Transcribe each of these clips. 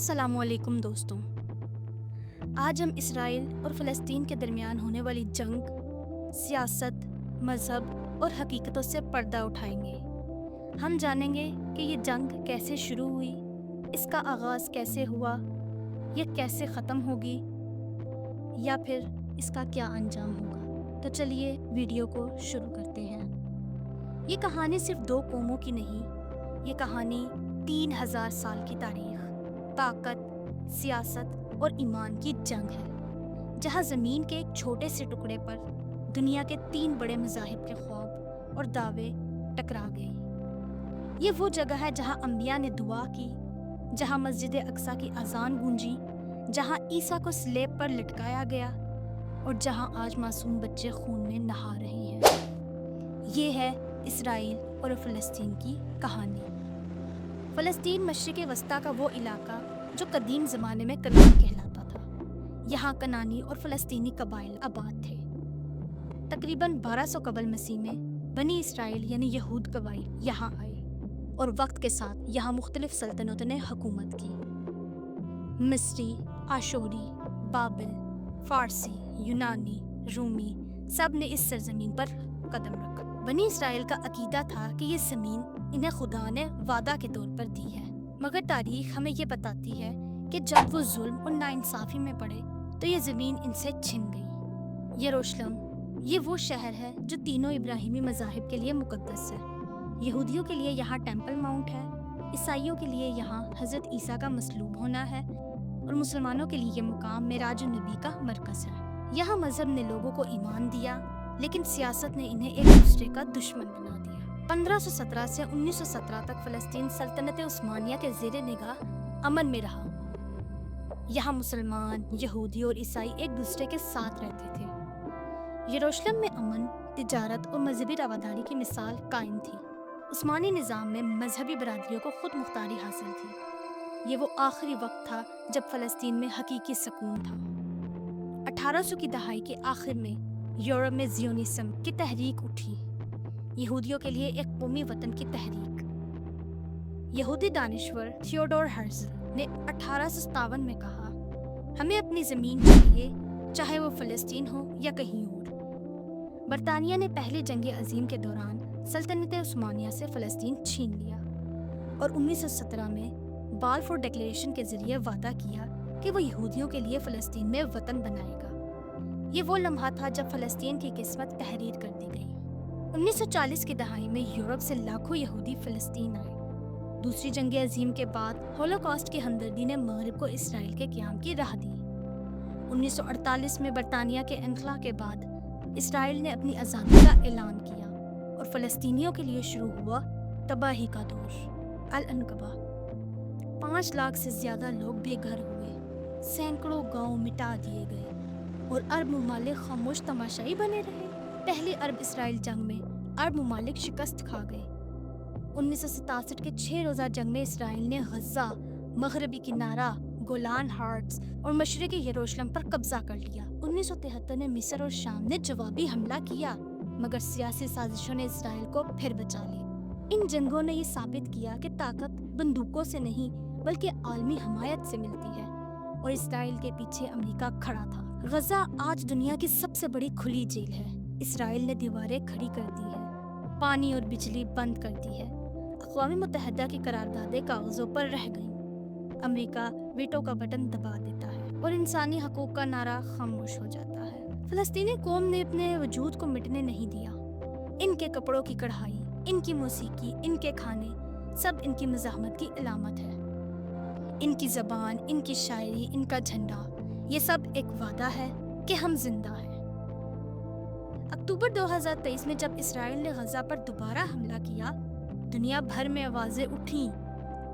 السلام علیکم دوستوں، آج ہم اسرائیل اور فلسطین کے درمیان ہونے والی جنگ، سیاست، مذہب اور حقیقتوں سے پردہ اٹھائیں گے۔ ہم جانیں گے کہ یہ جنگ کیسے شروع ہوئی، اس کا آغاز کیسے ہوا، یہ کیسے ختم ہوگی یا پھر اس کا کیا انجام ہوگا۔ تو چلیے ویڈیو کو شروع کرتے ہیں۔ یہ کہانی صرف دو قوموں کی نہیں، یہ کہانی 3000 سال کی تاریخ، طاقت، سیاست اور ایمان کی جنگ ہے، جہاں زمین کے ایک چھوٹے سے ٹکڑے پر دنیا کے 3 بڑے مذاہب کے خواب اور دعوے ٹکرا گئے۔ یہ وہ جگہ ہے جہاں انبیاء نے دعا کی، جہاں مسجد اقصیٰ کی اذان گونجی، جہاں عیسیٰ کو صلیب پر لٹکایا گیا اور جہاں آج معصوم بچے خون میں نہا رہے ہیں۔ یہ ہے اسرائیل اور فلسطین کی کہانی۔ فلسطین مشرق وسطیٰ کا وہ علاقہ جو قدیم زمانے میں کنعان کہلاتا تھا۔ یہاں کنعانی اور فلسطینی قبائل آباد تھے۔ تقریباً 1200 قبل مسیح میں بنی اسرائیل یعنی یہود قبائل یہاں آئے اور وقت کے ساتھ یہاں مختلف سلطنتوں نے حکومت کی۔ مصری، آشوری، بابل، فارسی، یونانی، رومی سب نے اس سرزمین پر قدم رکھا۔ بنی اسرائیل کا عقیدہ تھا کہ یہ زمین انہیں خدا نے وعدہ کے طور پر دی ہے، مگر تاریخ ہمیں یہ بتاتی ہے کہ جب وہ ظلم اور ناانصافی میں پڑے تو یہ زمین ان سے چھن گئی۔ یروشلم یہ وہ شہر ہے جو تینوں ابراہیمی مذاہب کے لیے مقدس ہے۔ یہودیوں کے لیے یہاں ٹیمپل ماؤنٹ ہے، عیسائیوں کے لیے یہاں حضرت عیسیٰ کا مصلوب ہونا ہے اور مسلمانوں کے لیے یہ مقام معراج النبی کا مرکز ہے۔ یہاں مذہب نے لوگوں کو ایمان دیا، لیکن سیاست نے انہیں ایک دوسرے کا دشمن بنا دیا۔ 1517 سے 1917 تک فلسطین سلطنت عثمانیہ کے زیر نگاہ امن میں رہا۔ یہاں مسلمان، یہودی اور عیسائی ایک دوسرے کے ساتھ رہتے تھے۔ یروشلم میں امن، تجارت اور مذہبی رواداری کی مثال قائم تھی۔ عثمانی نظام میں مذہبی برادریوں کو خود مختاری حاصل تھی۔ یہ وہ آخری وقت تھا جب فلسطین میں حقیقی سکون تھا۔ 1800 کی دہائی کے آخر میں یورپ میں زیونسم کی تحریک اٹھی، یہودیوں کے لیے ایک قومی وطن کی تحریک۔ یہودی دانشور تھیوڈور ہرزل نے 1857 میں کہا، ہمیں اپنی زمین چاہیے، چاہے وہ فلسطین ہو یا کہیں اور۔ برطانیہ نے پہلی جنگ عظیم کے دوران سلطنت عثمانیہ سے فلسطین چھین لیا اور 1917 میں بالفور ڈکلیریشن کے ذریعے وعدہ کیا کہ وہ یہودیوں کے لیے فلسطین میں وطن بنائے گا۔ یہ وہ لمحہ تھا جب فلسطین کی قسمت تحریر کر دی گئی۔ 1940 کی دہائی میں یورپ سے لاکھوں یہودی فلسطین آئے۔ دوسری جنگ عظیم کے بعد ہولوکاسٹ کی ہمدردی نے مغرب کو اسرائیل کے قیام کی راہ دی۔ 1948 میں برطانیہ کے انخلا کے بعد اسرائیل نے اپنی آزادی کا اعلان کیا اور فلسطینیوں کے لیے شروع ہوا تباہی کا دور، الانقبہ۔ 5 لاکھ سے زیادہ لوگ بے گھر ہوئے، سینکڑوں گاؤں مٹا دیے گئے اور عرب ممالک خاموش تماشائی بنے رہے۔ پہلی عرب اسرائیل جنگ میں عرب ممالک شکست کھا گئے۔ 1967 کے 6 روزہ جنگ میں اسرائیل نے غزہ، مغربی کنارہ، گولان ہائٹس اور مشرقی یروشلم پر قبضہ کر لیا۔ 1973 میں مصر اور شام نے جوابی حملہ کیا، مگر سیاسی سازشوں نے اسرائیل کو پھر بچا لی۔ ان جنگوں نے یہ ثابت کیا کہ طاقت بندوقوں سے نہیں بلکہ عالمی حمایت سے ملتی ہے، اور اسرائیل کے پیچھے امریکہ کھڑا تھا۔ غزہ آج دنیا کی سب سے بڑی کھلی جیل ہے۔ اسرائیل نے دیواریں کھڑی کر دی ہے، پانی اور بجلی بند کر دی ہے، اقوام متحدہ کی قراردادیں کاغذوں پر رہ گئیں، امریکہ ویٹو کا بٹن دبا دیتا ہے اور انسانی حقوق کا نعرہ خاموش ہو جاتا ہے۔ فلسطینی قوم نے اپنے وجود کو مٹنے نہیں دیا۔ ان کے کپڑوں کی کڑھائی، ان کی موسیقی، ان کے کھانے سب ان کی مزاحمت کی علامت ہے۔ ان کی زبان، ان کی شاعری، ان کا جھنڈا، یہ سب ایک وعدہ ہے کہ ہم زندہ ہیں۔ اکتوبر 2023 میں جب اسرائیل نے غزہ پر دوبارہ حملہ کیا، دنیا بھر میں آوازیں اٹھیں،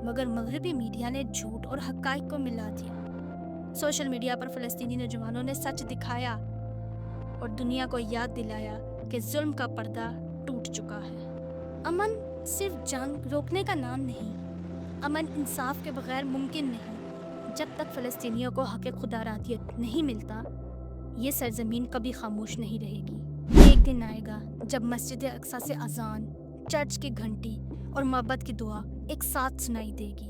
مگر مغربی میڈیا نے جھوٹ اور حقائق کو ملا دیا۔ سوشل میڈیا پر فلسطینی نوجوانوں نے سچ دکھایا اور دنیا کو یاد دلایا کہ ظلم کا پردہ ٹوٹ چکا ہے۔ امن صرف جنگ روکنے کا نام نہیں، امن انصاف کے بغیر ممکن نہیں۔ جب تک فلسطینیوں کو حق خدا رادیت نہیں ملتا، یہ سرزمین کبھی خاموش نہیں رہے گی۔ ایک دن آئے گا جب مسجد اقصیٰ سے اذان، چرچ کی گھنٹی اور معبد کی دعا ایک ساتھ سنائی دے گی۔